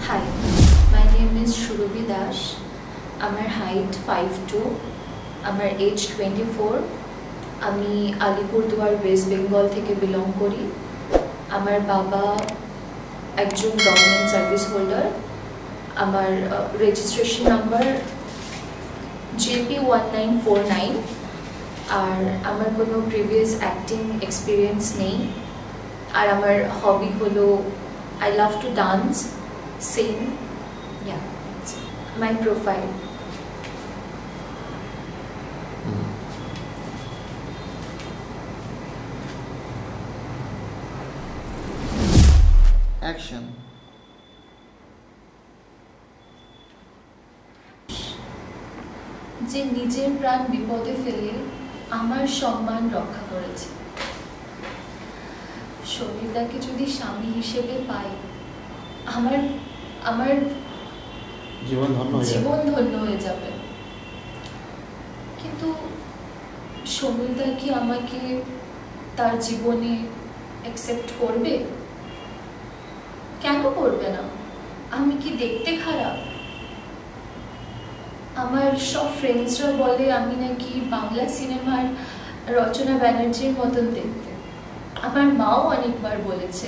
Hi, my name is Surabhi Das. আমার height 5'2", আমার age 24, আমি আলিপুরদুয়ার ওয়েস্ট বেঙ্গল থেকে বিলং করি। আমার বাবা একজন গভর্নমেন্ট সার্ভিস হোল্ডার। আমার রেজিস্ট্রেশন নাম্বার JP1949, আর আমার কোনো প্রিভিয়াস অ্যাক্টিং এক্সপিরিয়েন্স নেই। আর আমার হবি হলো I love to dance, sing, yeah, my profile. Action. যে নিজের প্রাণ বিপদে ফেলে আমার সম্মান রক্ষা করেছে। শরীরদাকে যদি স্বামী হিসেবে পাই, আমার জীবন ধন্য হয়ে যাবে। কিন্তু শরীরদা কি আমাকে তার জীবনে অ্যাকসেপ্ট করবে? কেন করবে না? আমি কি দেখতে খারাপ? আমার সব ফ্রেন্ডসরা বলে আমি নাকি বাংলা সিনেমার রচনা ব্যানার্জির মতন দেখতে। আমার মাও অনেকবার বলেছে।